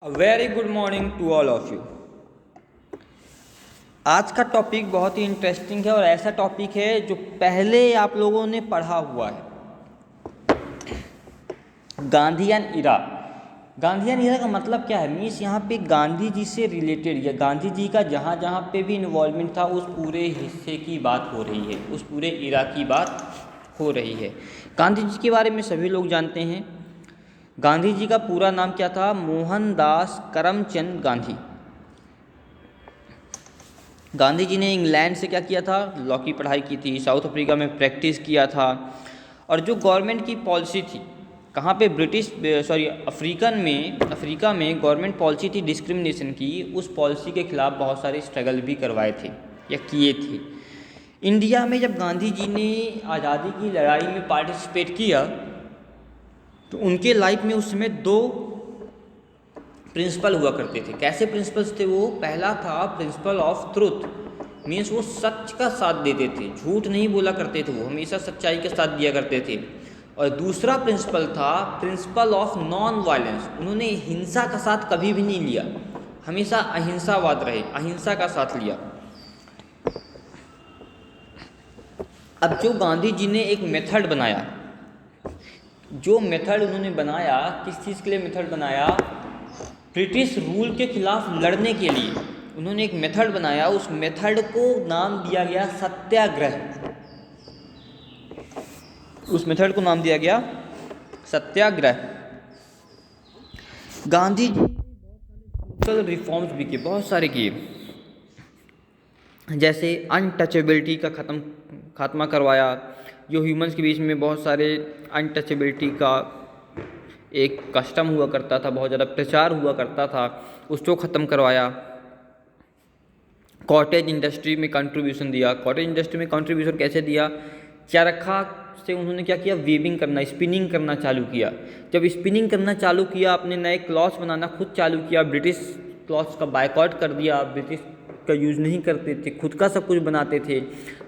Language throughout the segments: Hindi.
A very good morning to all of you. आज का टॉपिक बहुत ही इंटरेस्टिंग है और ऐसा टॉपिक है जो पहले आप लोगों ने पढ़ा हुआ है। गांधीयन इरा। गांधीयन इरा का मतलब क्या है? मीन्स यहाँ पे गांधी जी से रिलेटेड या गांधी जी का जहाँ जहाँ पे भी इन्वॉल्वमेंट था उस पूरे हिस्से की बात हो रही है, उस पूरे इरा की बात हो रही है। गांधी जी के बारे में सभी लोग जानते हैं। गांधी जी का पूरा नाम क्या था? मोहनदास करमचंद गांधी। गांधी जी ने इंग्लैंड से क्या किया था? लॉ की पढ़ाई की थी, साउथ अफ्रीका में प्रैक्टिस किया था। और जो गवर्नमेंट की पॉलिसी थी, कहाँ पे? अफ्रीका में गवर्नमेंट पॉलिसी थी डिस्क्रिमिनेशन की, उस पॉलिसी के खिलाफ बहुत सारे स्ट्रगल भी करवाए थे या किए थे। इंडिया में जब गांधी जी ने आज़ादी की लड़ाई में पार्टिसिपेट किया तो उनके लाइफ में उस समय दो प्रिंसिपल हुआ करते थे। कैसे प्रिंसिपल्स थे वो? पहला था प्रिंसिपल ऑफ ट्रुथ, मीन्स वो सच का साथ देते थे, झूठ नहीं बोला करते थे, वो हमेशा सच्चाई के साथ दिया करते थे। और दूसरा प्रिंसिपल था प्रिंसिपल ऑफ नॉन वायलेंस, उन्होंने हिंसा का साथ कभी भी नहीं लिया, हमेशा अहिंसावाद रहे, अहिंसा का साथ लिया। अब जो गांधी जी ने एक मेथड बनाया, जो मेथड उन्होंने बनाया, किस चीज़ के लिए मेथड बनाया? ब्रिटिश रूल के खिलाफ लड़ने के लिए उन्होंने एक मेथड बनाया। उस मेथड को नाम दिया गया सत्याग्रह। उस मेथड को नाम दिया गया सत्याग्रह। गांधी जी सोशल रिफॉर्म्स भी किए, बहुत सारे किए, जैसे अनटचेबिलिटी का खात्मा करवाया। जो ह्यूमंस के बीच में बहुत सारे अनटचेबिलिटी का एक कस्टम हुआ करता था, बहुत ज़्यादा प्रचार हुआ करता था, उसको ख़त्म करवाया। कॉटेज इंडस्ट्री में कंट्रीब्यूशन दिया। कॉटेज इंडस्ट्री में कंट्रीब्यूशन कैसे दिया? चरखा से उन्होंने क्या किया? वीविंग करना, स्पिनिंग करना चालू किया। जब स्पिनिंग करना चालू किया, अपने नए क्लॉथ्स बनाना खुद चालू किया, ब्रिटिश क्लॉथ्स का बायकॉट कर दिया, ब्रिटिश का यूज़ नहीं करते थे, खुद का सब कुछ बनाते थे,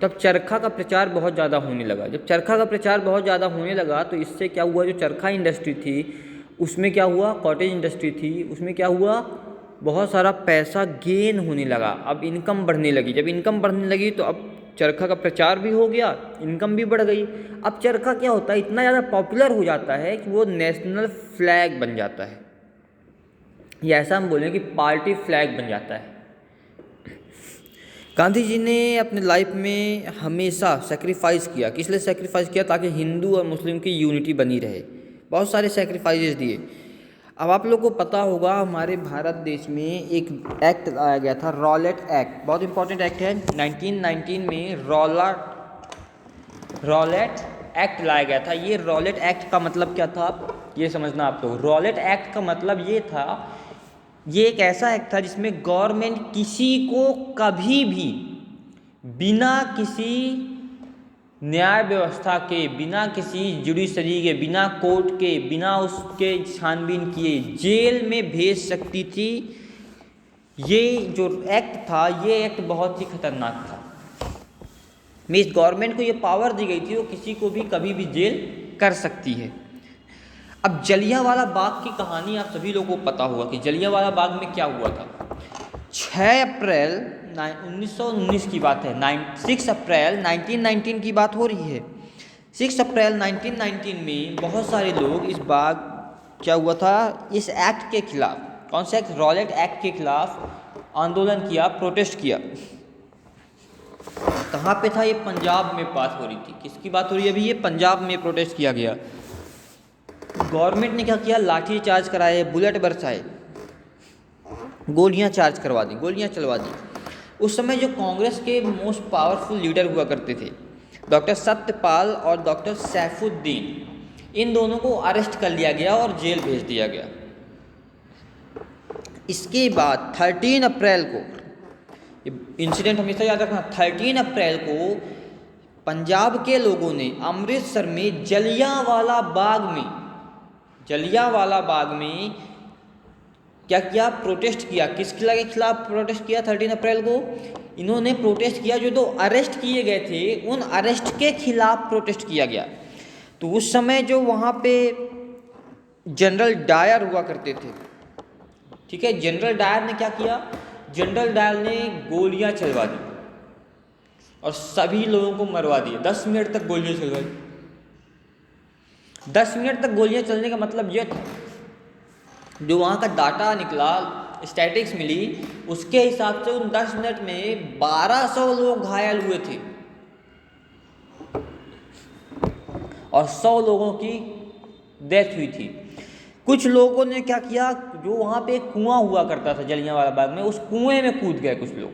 तब चरखा का प्रचार बहुत ज़्यादा होने लगा। जब चरखा का प्रचार बहुत ज़्यादा होने लगा तो इससे क्या हुआ? जो चरखा इंडस्ट्री थी उसमें क्या हुआ? कॉटेज इंडस्ट्री थी उसमें क्या हुआ? बहुत सारा पैसा गेन होने लगा। अब इनकम बढ़ने लगी। जब इनकम बढ़ने लगी तो अब चरखा का प्रचार भी हो गया, इनकम भी बढ़ गई। अब चरखा क्या होता है? इतना ज़्यादा पॉपुलर हो जाता है कि वो नेशनल फ्लैग बन जाता है, या ऐसा हम बोलें कि पार्टी फ्लैग बन जाता है। गांधी जी ने अपने लाइफ में हमेशा सेक्रीफाइस किया। किस लिए सेक्रीफाइस किया? ताकि हिंदू और मुस्लिम की यूनिटी बनी रहे। बहुत सारे सेक्रीफाइसेस दिए। अब आप लोगों को पता होगा हमारे भारत देश में एक एक्ट लाया गया था, रॉलेट एक्ट। बहुत इंपॉर्टेंट एक्ट है। 1919 में रॉलेट एक्ट लाया गया था। ये रॉलेट एक्ट का मतलब क्या था ये समझना आप लोग। रॉलेट एक्ट का मतलब ये था, ये एक ऐसा एक्ट था जिसमें गवर्नमेंट किसी को कभी भी बिना किसी न्याय व्यवस्था के, बिना किसी जुडिशरी के, बिना कोर्ट के, बिना उसके छानबीन किए जेल में भेज सकती थी। ये जो एक्ट था, ये एक्ट बहुत ही खतरनाक था। मीन्स गवर्नमेंट को ये पावर दी गई थी, वो किसी को भी कभी भी जेल कर सकती है। अब जलियांवाला बाग की कहानी आप सभी लोगों को पता होगा कि जलियांवाला बाग में क्या हुआ था। 6 अप्रैल 1919 की बात है। 6 अप्रैल 1919 की बात हो रही है। 6 अप्रैल 1919 में बहुत सारे लोग इस बाग क्या हुआ था, इस एक्ट के खिलाफ, कौन सा एक्ट? रॉलेट एक्ट के खिलाफ आंदोलन किया, प्रोटेस्ट किया। कहाँ पे था ये? पंजाब में बात हो रही थी। किसकी बात हो रही है अभी? ये पंजाब में प्रोटेस्ट किया गया। गवर्नमेंट ने क्या किया? लाठी चार्ज कराए, बुलेट बरसाए, गोलियां चार्ज करवा दी, गोलियां चलवा दी। उस समय जो कांग्रेस के मोस्ट पावरफुल लीडर हुआ करते थे, डॉक्टर सत्यपाल और डॉक्टर सैफुद्दीन, इन दोनों को अरेस्ट कर लिया गया और जेल भेज दिया गया। इसके बाद 13 अप्रैल को, इंसिडेंट हमेशा याद रखना, 13 अप्रैल को पंजाब के लोगों ने अमृतसर में जलियांवाला बाग में क्या किया? प्रोटेस्ट किया। किसके खिलाफ प्रोटेस्ट किया? 13 अप्रैल को इन्होंने प्रोटेस्ट किया, जो अरेस्ट किए गए थे उन अरेस्ट के खिलाफ प्रोटेस्ट किया गया। तो उस समय जो वहाँ पे जनरल डायर हुआ करते थे, ठीक है। जनरल डायर ने क्या किया, जनरल डायर ने गोलियां चलवा दी और सभी लोगों को मरवा दिया। 10 मिनट तक गोलियां चलवाई। 10 मिनट तक गोलियां चलने का मतलब यह था, जो वहाँ का डाटा निकला, स्टैटिक्स मिली, उसके हिसाब से उन 10 मिनट में 1200 लोग घायल हुए थे और 100 लोगों की डेथ हुई थी। कुछ लोगों ने क्या किया, जो वहाँ पे एक कुआं हुआ करता था जलियांवाला बाग में, उस कुएं में कूद गए कुछ लोग।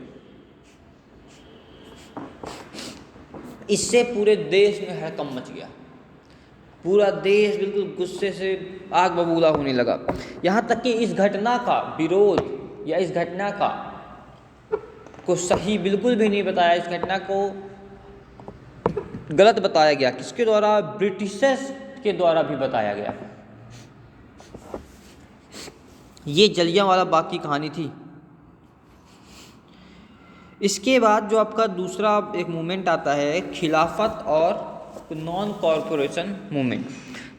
इससे पूरे देश में हड़कंप मच गया। पूरा देश बिल्कुल गुस्से से आग बबूला होने लगा। यहाँ तक कि इस घटना का विरोध या इस घटना को सही बिल्कुल भी नहीं बताया, इस घटना को गलत बताया गया। किसके द्वारा? ब्रिटिशर्स के द्वारा भी बताया गया। ये जलियांवाला बाग की कहानी थी। इसके बाद जो आपका दूसरा एक मूवमेंट आता है, खिलाफत और non corporation movement.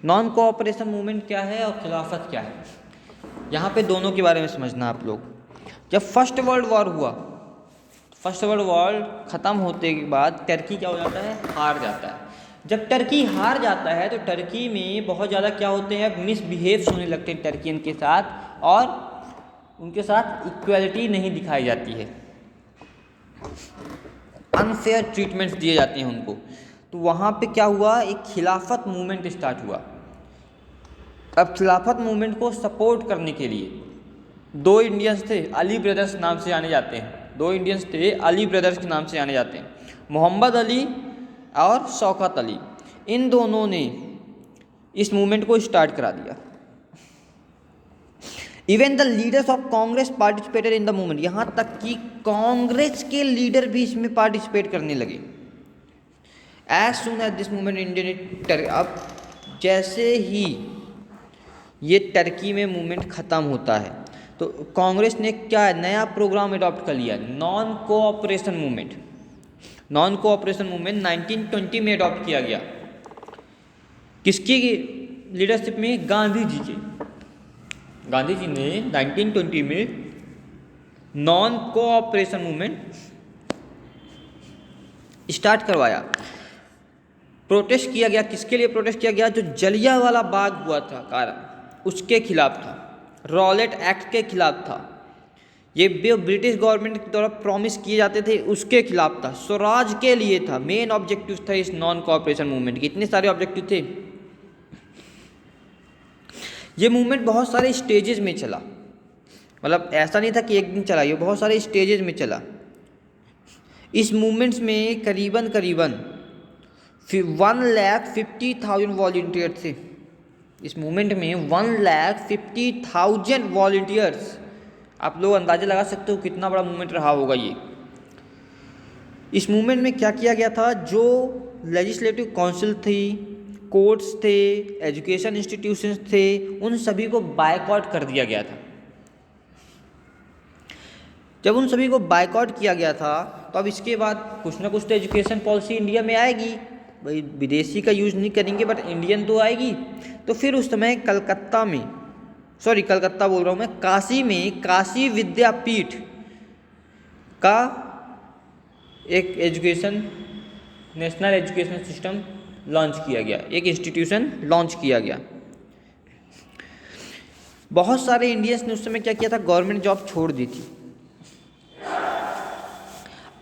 Non corporation movement क्या है और खिलाफत क्या है, यहाँ पे दोनों के बारे में समझना आप लोग। जब फर्स्ट वर्ल्ड वॉर हुआ, फर्स्ट वर्ल्ड वॉर ख़त्म होते के बाद टर्की क्या हो जाता है? हार जाता है। जब टर्की हार जाता है तो टर्की में बहुत ज़्यादा क्या होते हैं, मिसबिहेव्स होने लगते हैं टर्कियन के साथ, और उनके साथ इक्वलिटी नहीं दिखाई जाती है, अनफेयर ट्रीटमेंट्स दिए जाते हैं उनको। तो वहाँ पे क्या हुआ, एक खिलाफत मूवमेंट स्टार्ट हुआ। अब खिलाफत मूवमेंट को सपोर्ट करने के लिए दो इंडियंस थे, अली ब्रदर्स नाम से जाने जाते हैं। दो इंडियंस थे, अली ब्रदर्स के नाम से जाने जाते हैं, मोहम्मद अली और शौकत अली। इन दोनों ने इस मूवमेंट को स्टार्ट करा दिया। Even the leaders of Congress participated in the movement. यहाँ तक कि कांग्रेस के लीडर भी इसमें पार्टिसिपेट करने लगे। As soon as this movement Indian, अब जैसे ही ये टर्की में मूवमेंट ख़त्म होता है तो कांग्रेस ने क्या नया प्रोग्राम अडॉप्ट कर लिया, non cooperation movement. Non cooperation movement 1920 में अडॉप्ट किया गया। किसकी लीडरशिप में? गांधी जी के। गांधी जी ने 1920 में नॉन कोऑपरेशन मूवमेंट स्टार्ट करवाया। प्रोटेस्ट किया गया। किसके लिए प्रोटेस्ट किया गया? जो जलियांवाला बाग हुआ था कारण, उसके खिलाफ था, रॉलेट एक्ट के खिलाफ था। ये जो ब्रिटिश गवर्नमेंट के द्वारा प्रॉमिस किए जाते थे उसके खिलाफ था, स्वराज के लिए था। मेन ऑब्जेक्टिव था इस नॉन कोऑपरेशन मूवमेंट के। इतने सारे ऑब्जेक्टिव थे। ये मूवमेंट बहुत सारे स्टेजेस में चला, मतलब ऐसा नहीं था कि एक दिन चला, ये बहुत सारे स्टेजेस में चला। इस मूवमेंट्स में करीबन 1,50,000 वॉलंटियर थे। इस मूवमेंट में 1,50,000 वॉलंटियर्स। आप लोग अंदाज़ा लगा सकते हो कितना बड़ा मूवमेंट रहा होगा ये। इस मूवमेंट में क्या किया गया था, जो लेजिस्लेटिव काउंसिल थी, कोर्ट्स थे, एजुकेशन इंस्टीट्यूशंस थे, उन सभी को बायकॉट कर दिया गया था। जब उन सभी को बायकॉट किया गया था तो अब इसके बाद कुछ ना कुछ तो एजुकेशन पॉलिसी इंडिया में आएगी। भाई विदेशी का यूज़ नहीं करेंगे बट इंडियन तो आएगी। तो फिर उस समय कलकत्ता बोल रहा हूँ मैं, काशी में काशी विद्यापीठ का एक education, national education system launch किया गया, एक इंस्टीट्यूशन लॉन्च किया गया। बहुत सारे इंडियंस ने उस समय क्या किया था, गवर्नमेंट जॉब छोड़ दी थी।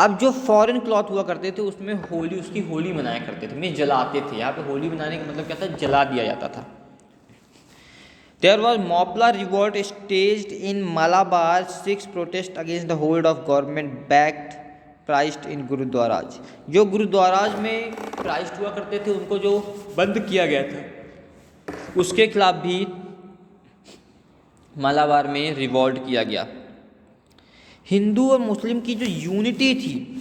अब जो फॉरेन क्लॉथ हुआ करते थे उसमें उसकी होली मनाया करते थे, में जलाते थे। यहाँ पे होली मनाने का मतलब क्या था, जला दिया जाता था। There was Moplah revolt staged in Malabar, 6 protest against the hold of government backed priest in gurdwaras. जो गुरुद्वाराज में प्राइस्ट हुआ करते थे उनको जो बंद किया गया था, उसके खिलाफ भी मालाबार में रिवोल्ट किया गया। हिंदू और मुस्लिम की जो यूनिटी थी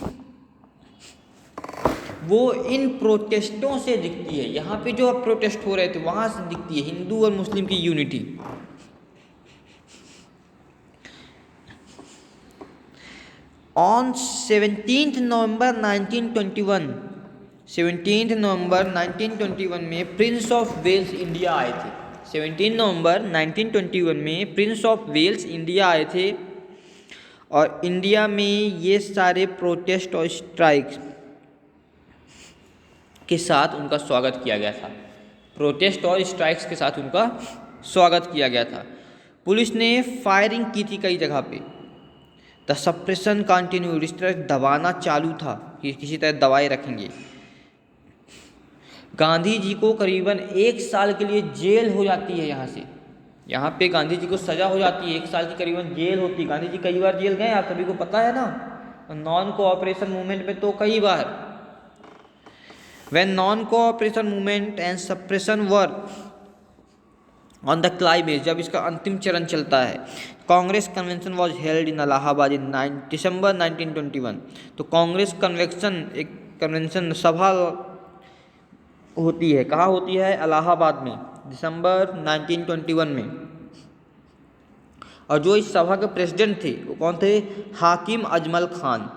वो इन प्रोटेस्टों से दिखती है। यहाँ पे जो अब प्रोटेस्ट हो रहे थे वहाँ से दिखती है हिंदू और मुस्लिम की यूनिटी। ऑन 17 नवंबर 1921 में प्रिंस ऑफ वेल्स इंडिया आए थे। 17 नवंबर 1921 में प्रिंस ऑफ वेल्स इंडिया आए थे और इंडिया में ये सारे प्रोटेस्ट और स्ट्राइक्स के साथ उनका स्वागत किया गया था। प्रोटेस्ट और स्ट्राइक्स के साथ उनका स्वागत किया गया था। पुलिस ने फायरिंग की थी कई जगह पे। द सप्रेशन कंटिन्यू, इस तरह दबाना चालू था कि किसी तरह दबाए रखेंगे। गांधी जी को करीबन 1 साल के लिए जेल हो जाती है। यहाँ पे गांधी जी को सजा हो जाती है, 1 साल की करीबन जेल होती है। गांधी जी कई बार जेल गए, आप सभी को पता है ना। नॉन कोऑपरेशन मूवमेंट में तो कई बार। When non cooperation movement and suppression were on the climax, जब इसका अंतिम चरण चलता है, Congress convention was held in Allahabad in December 1921। तो कांग्रेस कन्वेंशन, एक कन्वेंशन सभा होती है, कहाँ होती है? इलाहाबाद में, दिसंबर 1921 में। और जो इस सभा के प्रेसिडेंट थे वो कौन थे? Hakim Ajmal Khan.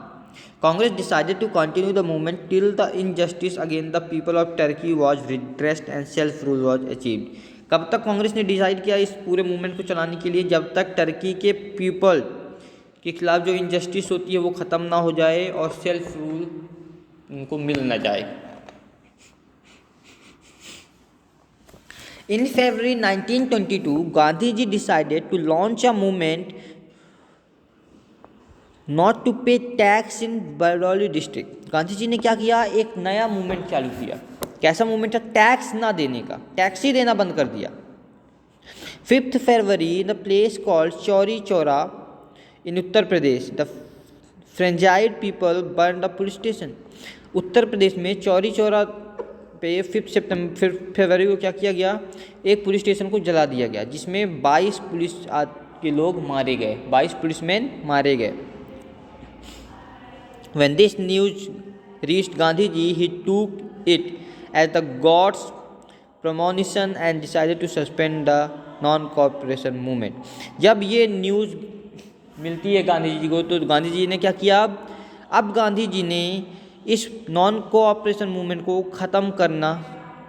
Congress decided to continue the movement till the injustice against the people of Turkey was redressed and self rule was achieved. कब तक कांग्रेस ने डिसाइड किया इस पूरे मूवमेंट को चलाने के लिए? जब तक टर्की के पीपल के खिलाफ जो इनजस्टिस होती है वो ख़त्म ना हो जाए और सेल्फ रूल उनको मिल ना जाए। In February 1922, Gandhi ji decided to launch a movement not to pay tax in Barauli district। Gandhi ji ने क्या किया? एक नया मूवमेंट चालू किया। कैसा मूवमेंट है? टैक्स ना देने का, टैक्स ही देना बंद कर दिया। 5 February the place called Chauri Chaura in Uttar Pradesh, the frenzied people burn the police station. Uttar Pradesh में चौरी चौरा पे 5 फरवरी को क्या किया गया? एक पुलिस स्टेशन को जला दिया गया, जिसमें 22 पुलिस के लोग मारे गए, 22 पुलिसमैन मारे गए। When this news reached Gandhi ji, he took it as the God's premonition and decided to suspend the non-cooperation movement। जब ये न्यूज़ मिलती है गांधी जी को, तो गांधी जी ने क्या किया? अब गांधी जी ने इस नॉन कोऑपरेशन मूवमेंट को ख़त्म करना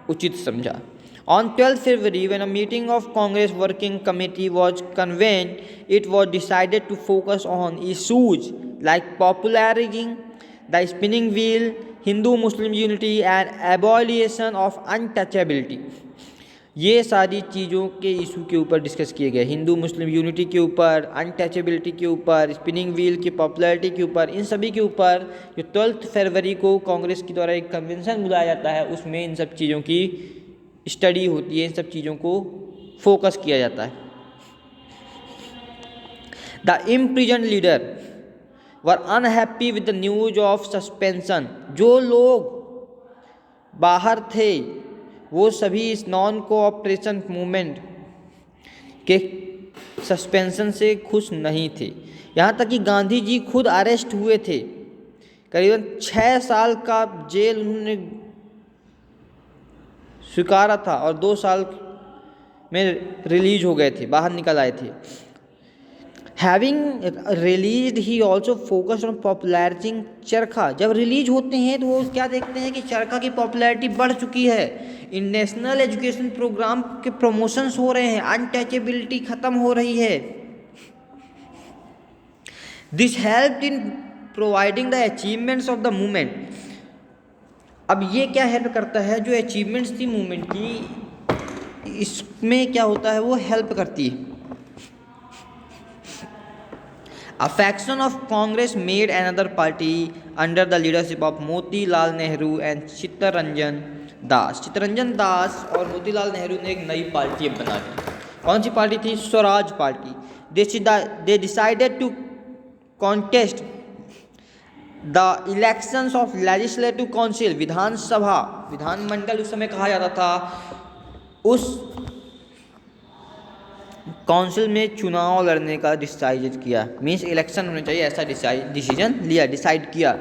उचित समझा। On 12 February when a meeting of Congress working committee was convened, it was decided to focus on issues like popularising the spinning wheel, Hindu Muslim unity and abolition of untouchability. ये सारी चीज़ों के इशू के ऊपर डिस्कस किए गए। हिंदू मुस्लिम यूनिटी के ऊपर, अनटचेबिलिटी के ऊपर, स्पिनिंग व्हील की पॉपुलैरिटी के ऊपर, इन सभी के ऊपर जो 12 फरवरी को कांग्रेस के द्वारा एक कन्वेंशन बुलाया जाता है, उसमें इन सब चीज़ों की स्टडी होती है, इन सब चीज़ों को फोकस किया जाता है। The imprison leader were unhappy with the news of suspension. जो लोग बाहर थे वो सभी इस नॉन कोऑपरेशन मूवमेंट के सस्पेंशन से खुश नहीं थे। यहाँ तक कि गांधी जी खुद अरेस्ट हुए थे। करीबन 6 साल का जेल उन्होंने स्वीकारा था और 2 साल में रिलीज हो गए थे, बाहर निकल आए थे। Having released he also focused on popularising चरखा। जब रिलीज होते हैं तो वो क्या देखते हैं कि चरखा की पॉपुलैरिटी बढ़ चुकी है, इन नेशनल एजुकेशन प्रोग्राम के प्रमोशंस हो रहे हैं, अनटचेबिलिटी खत्म हो रही है। This helped in providing the achievements of the movement. अब ये क्या हेल्प करता है? जो अचीवमेंट्स थी मूवमेंट की, इसमें क्या होता है? वो हेल्प करती है। A faction of Congress made another party under the leadership of Motilal Nehru and Chittaranjan Das. Chittaranjan Das और मोतीलाल नेहरू ने एक नई पार्टी बना दी। कौन सी पार्टी थी? Swaraj party. They decided to contest the elections of legislative council, विधानसभा, विधानमंडल उस समय कहा जाता था, उस काउंसिल में चुनाव लड़ने का डिसाइड किया। मीन्स इलेक्शन होने चाहिए, ऐसा डिसीजन लिया, डिसाइड किया।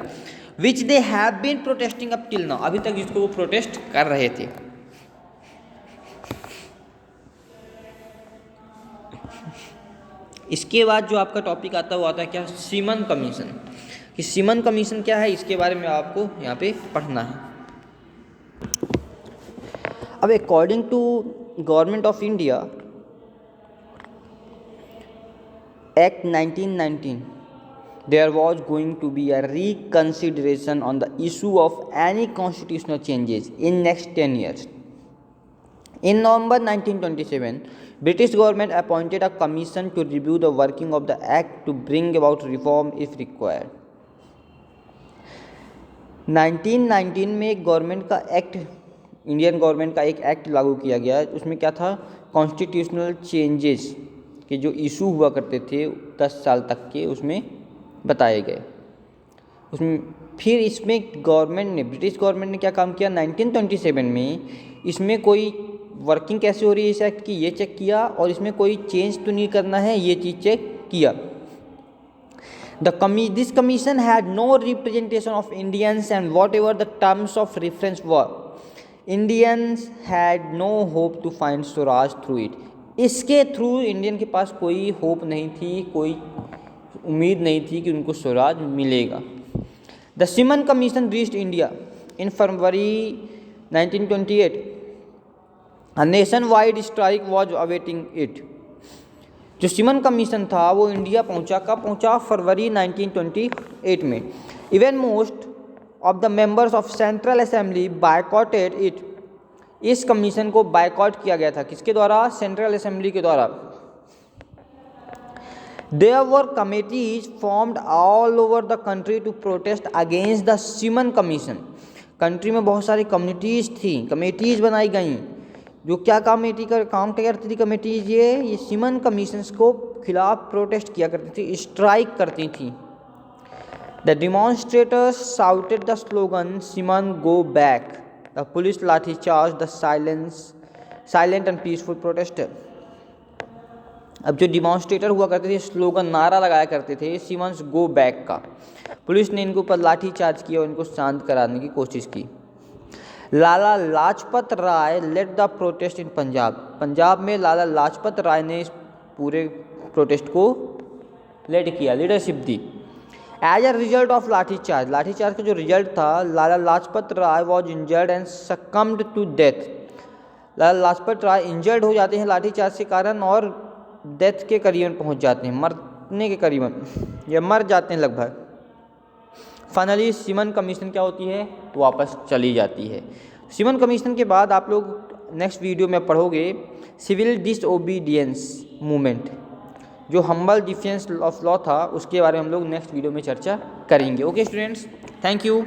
Which they have been protesting up till now, अभी तक जिसको वो प्रोटेस्ट कर रहे थे। इसके बाद जो आपका टॉपिक आता है वो आता है क्या? Semen commission. कि सीमन कमीशन क्या है, इसके बारे में आपको यहाँ पे पढ़ना है। अब according to Government of India Act 1919 there was going to be a reconsideration on the issue of any constitutional changes in next 10 years. In November 1927, British government appointed a commission to review the working of the act to bring about reform if required. 1919 में एक गवर्नमेंट का एक्ट, इंडियन गवर्नमेंट का एक एक्ट लागू किया गया। उसमें क्या था, कॉन्स्टिट्यूशनल चेंजेस के जो इशू हुआ करते थे 10 साल तक के, उसमें बताए गए। उसमें फिर इसमें गवर्नमेंट ने, ब्रिटिश गवर्नमेंट ने क्या काम किया, 1927 में इसमें कोई वर्किंग कैसे हो रही है इस एक्ट की, ये चेक किया, और इसमें कोई चेंज तो नहीं करना है, ये चीज़ चेक किया। This commission had no representation of Indians and whatever the terms of reference were, Indians had no hope to find Swaraj through it. इसके थ्रू इंडियन के पास कोई होप नहीं थी, कोई उम्मीद नहीं थी कि उनको स्वराज मिलेगा। The Simon Commission reached India in February 1928। A nation wide strike was awaiting it. जो सिमन कमीशन था वो इंडिया पहुंचा, कब पहुंचा, फरवरी 1928 में। Even most of the members of central assembly बायकॉटेड it. इस कमीशन को बायकॉट किया गया था, किसके द्वारा, सेंट्रल असेंबली के द्वारा। There were committees formed all over the country to protest against the Simon Commission. Country में बहुत सारी कमेटीज़ बनाई गई, जो क्या कमेटी का काम क्या करती थी कमेटीज़, ये सिमन कमीशंस को खिलाफ प्रोटेस्ट किया करती थी, स्ट्राइक करती थी। The demonstrators shouted the slogan Simon go back. The police lathi charge the silent and peaceful protester. अब जो डिमॉन्स्ट्रेटर हुआ करते थे, स्लोगन, नारा लगाया करते थे सिमन्स गो बैक का, पुलिस ने इनको ऊपर लाठी चार्ज किया और इनको शांत कराने की कोशिश की। Lala Lajpat Rai led the protest in Punjab में लाला लाजपत राय ने इस पूरे प्रोटेस्ट को लेड किया, लीडरशिप दी। As a result of lathi charge का जो रिजल्ट था, Lala Lajpat Rai was injured and succumbed to death. Lala Lajpat Rai injured हो जाते हैं लाठीचार्ज के कारण और डेथ के करीबन पहुंच जाते हैं, मरने के करीबन, या मर जाते हैं लगभग। फाइनली सिमन कमीशन क्या होती है, वापस चली जाती है। सिमन कमीशन के बाद आप लोग नेक्स्ट वीडियो में पढ़ोगे सिविल डिसओबीडियंस मूवमेंट, जो हम्बल डिफेंस ऑफ लॉ था, उसके बारे में हम लोग नेक्स्ट वीडियो में चर्चा करेंगे। Okay students, thank you.